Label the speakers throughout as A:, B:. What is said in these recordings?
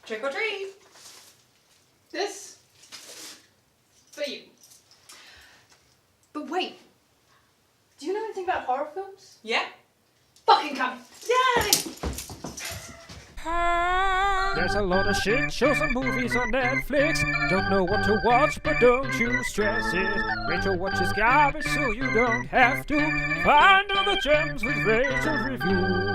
A: Trick or treat.
B: This for you. But wait, do you know anything about horror films?
A: Yeah.
B: Fucking coming.
A: Yay!
C: There's a lot of shit shows and movies on Netflix. Don't know what to watch, but don't you stress it. Rachel watches garbage so you don't have to. Find all the gems with Rachel Reviews.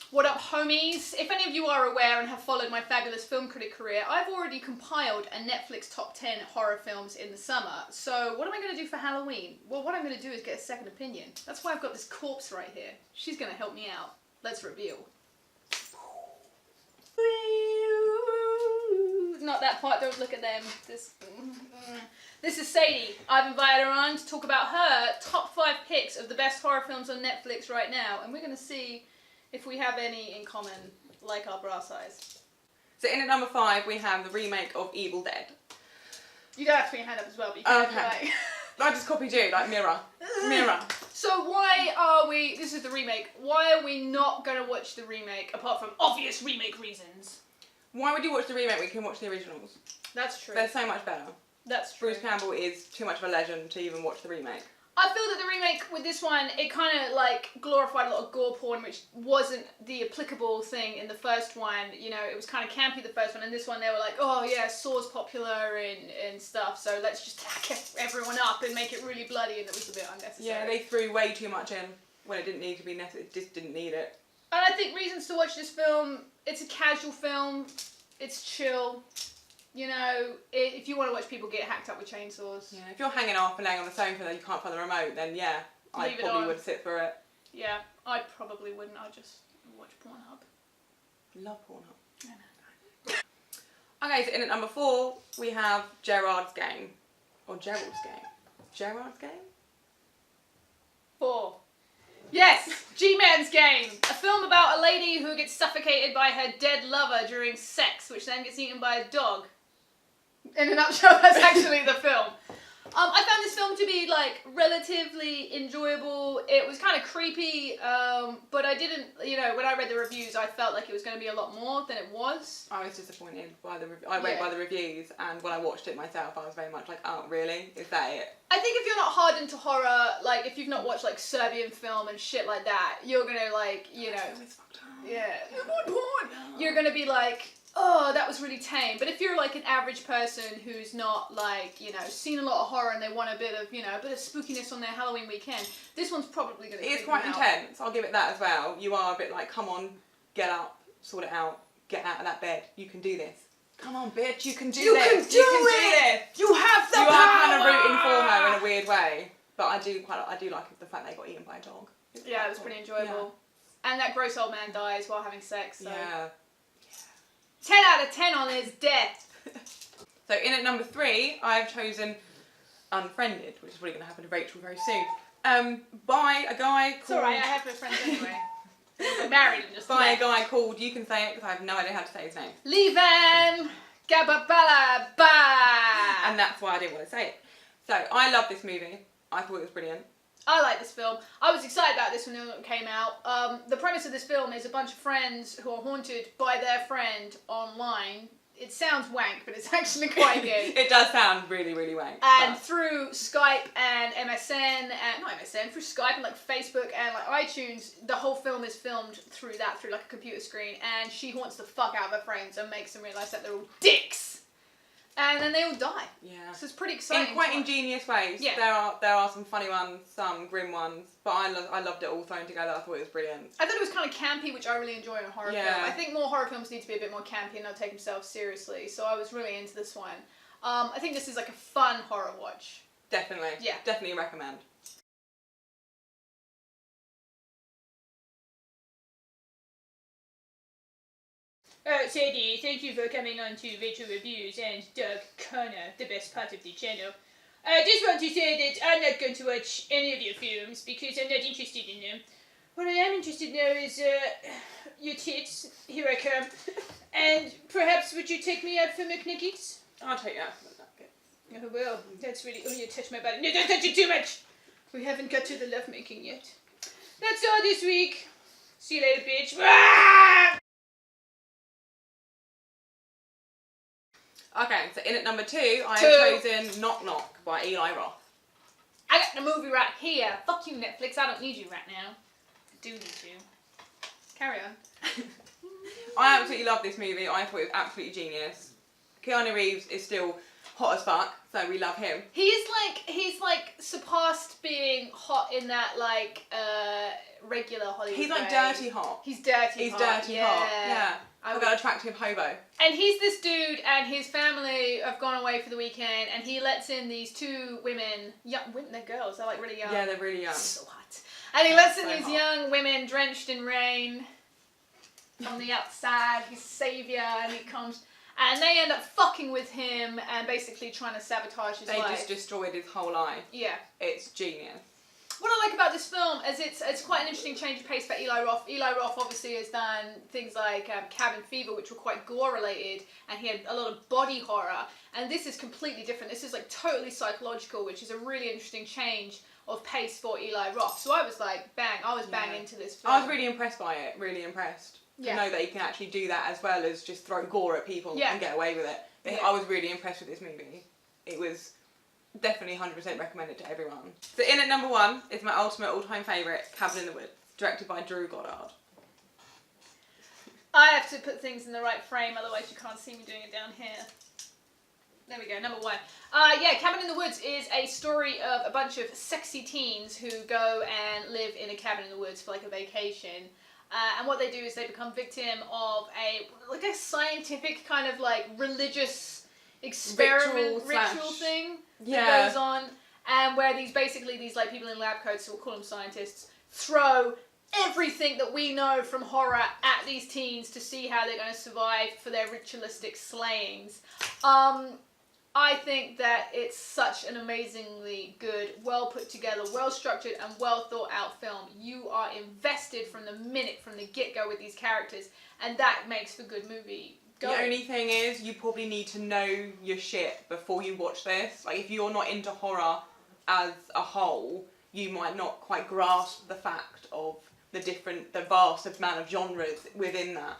B: What up, homies? If any of you are aware and have followed my fabulous film critic career, I've already compiled a Netflix top 10 horror films in the summer. So what am I going to do for Halloween? Well, what I'm going to do is get a second opinion. That's why I've got this corpse right here. She's going to help me out. Let's reveal. Not that part, don't look at them. This is Sadie. I've invited her on to talk about her top 5 picks of the best horror films on Netflix right now. And we're going to see if we have any in common, like our bra size.
A: So in at number 5 we have the remake of Evil Dead.
B: You don't have to put your hand up as well, but you can
A: Okay. I just copied you, like mirror. Mirror.
B: So why are we, this is the remake, why are we not going to watch the remake, apart from obvious remake reasons?
A: Why would you watch the remake when you can watch the originals?
B: That's true.
A: They're so much better.
B: That's true.
A: Bruce Campbell is too much of a legend to even watch the remake.
B: I feel that the remake with this one, it kind of like glorified a lot of gore porn, which wasn't the applicable thing in the first one. You know, it was kind of campy the first one, and this one they were like, oh yeah, Saw's popular and stuff, so let's just tack everyone up and make it really bloody, and it was a bit unnecessary.
A: Yeah, they threw way too much in when it didn't need to be necessary. It just didn't need it.
B: And I think reasons to watch this film, it's a casual film, it's chill. You know, if you want to watch people get hacked up with chainsaws.
A: Yeah, if you're hanging off and laying on the sofa and you can't find the remote, then yeah, I
B: Leave it
A: probably
B: on.
A: would sit for it.
B: Yeah, I probably wouldn't. I'd just watch Pornhub.
A: Love Pornhub. Okay, so in at number 4 we have Gerard's Game. Or Gerald's Game. Gerard's Game?
B: 4. Yes, Gmans Games, a film about a lady who gets suffocated by her dead lover during sex, which then gets eaten by a dog. In a nutshell, that's actually the film. I found this film to be like relatively enjoyable. It was kind of creepy, but I didn't, you know, when I read the reviews, I felt like it was going to be a lot more than it was.
A: I was disappointed by the I went by the reviews, and when I watched it myself, I was very much like, oh really? Is that it?
B: I think if you're not hard into horror, like if you've not watched like Serbian film and shit like that, you're gonna like, you know, you're gonna be like, oh, that was really tame. But if you're like an average person who's not like, you know, seen a lot of horror and they want a bit of, you know, a bit of spookiness on their Halloween weekend, this one's probably gonna.
A: It's quite intense. I'll give it that as well. You are a bit like, come on, get up, sort it out, get out of that bed. You can do this. Come on, bitch, you can do this. You can do this.
B: You have the power.
A: You are kind of rooting for her in a weird way, but I do like the fact they got eaten by a dog.
B: Yeah, it was pretty enjoyable. Yeah. And that gross old man dies while having sex. So.
A: Yeah.
B: 10 out of 10 on his death.
A: So in at number 3, I've chosen Unfriended, which is probably going to happen to Rachel very soon. By a guy called...
B: It's alright, I have no friends anyway. I'm married and just
A: by a guy called, you can say it because I have no idea how to say his name.
B: Levan Gababala Ba.
A: And that's why I didn't want to say it. So I love this movie. I thought it was brilliant.
B: I like this film. I was excited about this when it came out. The premise of this film is a bunch of friends who are haunted by their friend online. It sounds wank, but it's actually quite good.
A: It does sound really, really wank.
B: And through Skype and MSN, and not MSN, through Skype and like Facebook and like iTunes, the whole film is filmed through that, through like a computer screen. And she haunts the fuck out of her friends and makes them realise that they're all dicks. And then they all die.
A: Yeah.
B: So it's pretty exciting.
A: In quite ingenious ways.
B: Yeah.
A: There are some funny ones, some grim ones, but I loved it all thrown together. I thought it was brilliant.
B: I thought it was kind of campy, which I really enjoy in a horror film. I think more horror films need to be a bit more campy and not take themselves seriously. So I was really into this one. I think this is like a fun horror watch.
A: Definitely.
B: Yeah.
A: Definitely recommend.
B: Sadie, thank you for coming on to Rachel Reviews and Doug Connor, the best part of the channel. I just want to say that I'm not going to watch any of your films because I'm not interested in them. What I am interested in now is your tits. Here I come. And perhaps would you take me out for McNuggets?
A: I'll take you out for the
B: Oh well, that's really... Oh, you touched my body. No, don't touch it too much! We haven't got to the lovemaking yet. That's all this week. See you later, bitch.
A: Okay, so in at number 2, I have chosen Knock Knock by Eli Roth.
B: I got the movie right here. Fuck you, Netflix. I don't need you right now. I do need you. Carry on.
A: I absolutely love this movie. I thought it was absolutely genius. Keanu Reeves is still hot as fuck, so we love him.
B: He's like surpassed being hot in that like regular Hollywood.
A: He's like
B: way.
A: dirty hot.
B: He's dirty hot.
A: Yeah. I've got an attractive hobo.
B: And he's this dude, and his family have gone away for the weekend, and he lets in these 2 women, they're girls, they're like really young.
A: Yeah, they're really young.
B: So hot. And he lets in
A: so
B: these
A: hot.
B: young women drenched in rain from the outside, his saviour, and he comes, and they end up fucking with him and basically trying to sabotage his life.
A: They just destroyed his whole life.
B: Yeah.
A: It's genius.
B: What I like about this film is it's quite an interesting change of pace for Eli Roth. Eli Roth obviously has done things like Cabin Fever, which were quite gore related, and he had a lot of body horror. And this is completely different. This is like totally psychological, which is a really interesting change of pace for Eli Roth. So I was like, bang, bang into this film.
A: I was really impressed by it, really impressed. To know that he can actually do that as well as just throw gore at people and get away with it. I was really impressed with this movie. It was definitely 100% recommended to everyone. So in at number 1 is my ultimate all-time favourite, Cabin in the Woods, directed by Drew Goddard.
B: I have to put things in the right frame, otherwise you can't see me doing it down here. There we go, number 1. Cabin in the Woods is a story of a bunch of sexy teens who go and live in a cabin in the woods for like a vacation. And what they do is they become victim of a scientific kind of like religious experiment ritual thing that goes on, and where these like people in lab coats, so we'll call them scientists, throw everything that we know from horror at these teens to see how they're going to survive for their ritualistic slayings. I think that it's such an amazingly good, well put together, well structured and well thought out film. You are invested from the get-go with these characters, and that makes for good movie going.
A: The only thing is, you probably need to know your shit before you watch this. Like, if you're not into horror as a whole, you might not quite grasp the fact of the vast amount of genres within that.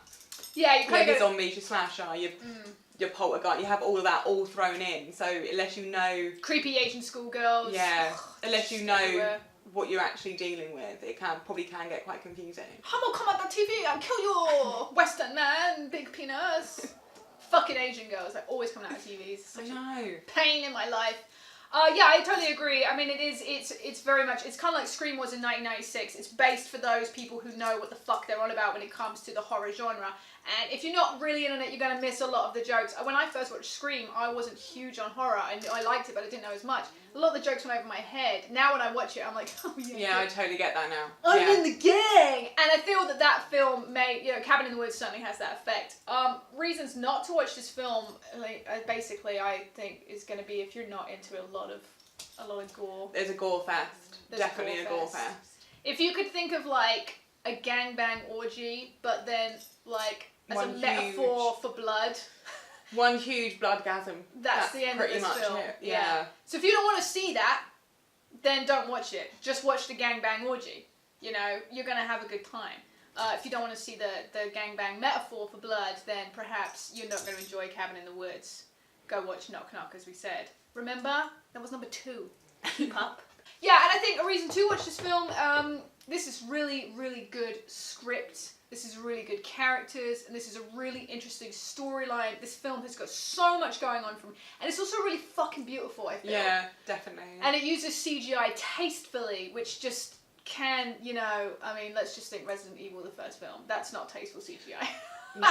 B: Yeah, you kind of
A: your zombie, your slasher, your poltergeist, you have all of that all thrown in. So unless you know
B: creepy Asian schoolgirls,
A: unless you know what you're actually dealing with, it probably can get quite confusing.
B: I'm gonna come out the TV and kill your Western man, big penis. Fucking Asian girls, like always coming out of TVs. Such a pain in my life. I totally agree. I mean, it's very much, it's kind of like Scream was in 1996. It's based for those people who know what the fuck they're on about when it comes to the horror genre. And if you're not really in on it, you're going to miss a lot of the jokes. When I first watched Scream, I wasn't huge on horror. I liked it, but I didn't know as much. A lot of the jokes went over my head. Now when I watch it, I'm like, oh yeah.
A: Yeah, I totally get that now.
B: I'm in the gang! And I feel that film Cabin in the Woods certainly has that effect. Reasons not to watch this film, basically, I think is going to be if you're not into a lot of gore.
A: There's a gore fest. Definitely a gore fest.
B: If you could think of like a gangbang orgy, but then like as a metaphor for blood.
A: One huge bloodgasm. That's
B: the end of this film.
A: It. Yeah.
B: So if you don't want to see that, then don't watch it. Just watch the gangbang orgy. You know, you're going to have a good time. If you don't want to see the gangbang metaphor for blood, then perhaps you're not going to enjoy Cabin in the Woods. Go watch Knock Knock, as we said. Remember? That was number 2. Keep up. Yeah, and I think a reason to watch this film, this is really, really good script. This is really good characters, and this is a really interesting storyline. This film has got so much going on and it's also really fucking beautiful, I feel.
A: Yeah, definitely.
B: And it uses CGI tastefully, which just can, let's just think Resident Evil, the first film. That's not tasteful CGI. No.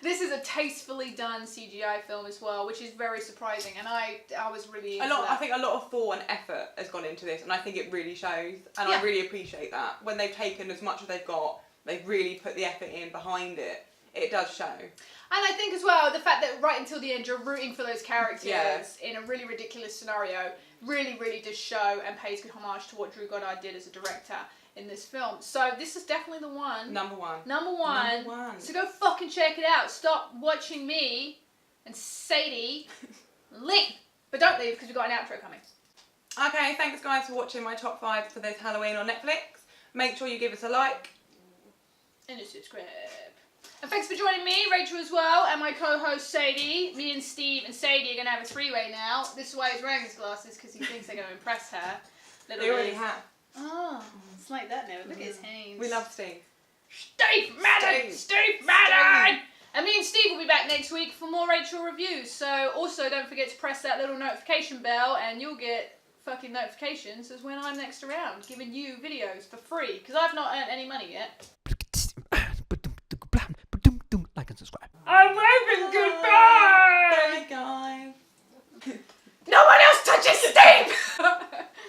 B: This is a tastefully done CGI film as well, which is very surprising, and I was really into that.
A: I think a lot of thought and effort has gone into this, and I think it really shows, and I really appreciate that. When they've taken as much as they've got, they've really put the effort in behind it. It does show. And
B: I think as well, the fact that right until the end you're rooting for those characters in a really ridiculous scenario really, really does show and pays good homage to what Drew Goddard did as a director in this film. So this is definitely the one.
A: Number one.
B: So go fucking check it out. Stop watching me and Sadie and leave. But don't leave because we've got an outro coming.
A: Okay, thanks guys for watching my top 5 for this Halloween on Netflix. Make sure you give us a like.
B: And a subscribe. And thanks for joining me, Rachel as well, and my co-host Sadie. Me and Steve and Sadie are going to have a three-way now. This is why he's wearing his glasses, because he thinks they're going to impress her.
A: They already have.
B: Oh, it's like that now. Look at his hands.
A: We love Steve.
B: Steve Madden! Steve Madden! And me and Steve will be back next week for more Rachel reviews. So also don't forget to press that little notification bell and you'll get fucking notifications as when I'm next around, giving you videos for free. Because I've not earned any money yet.
C: Like and subscribe.
B: I'm waving goodbye!
A: Bye, guys.
B: No one else touches Steve!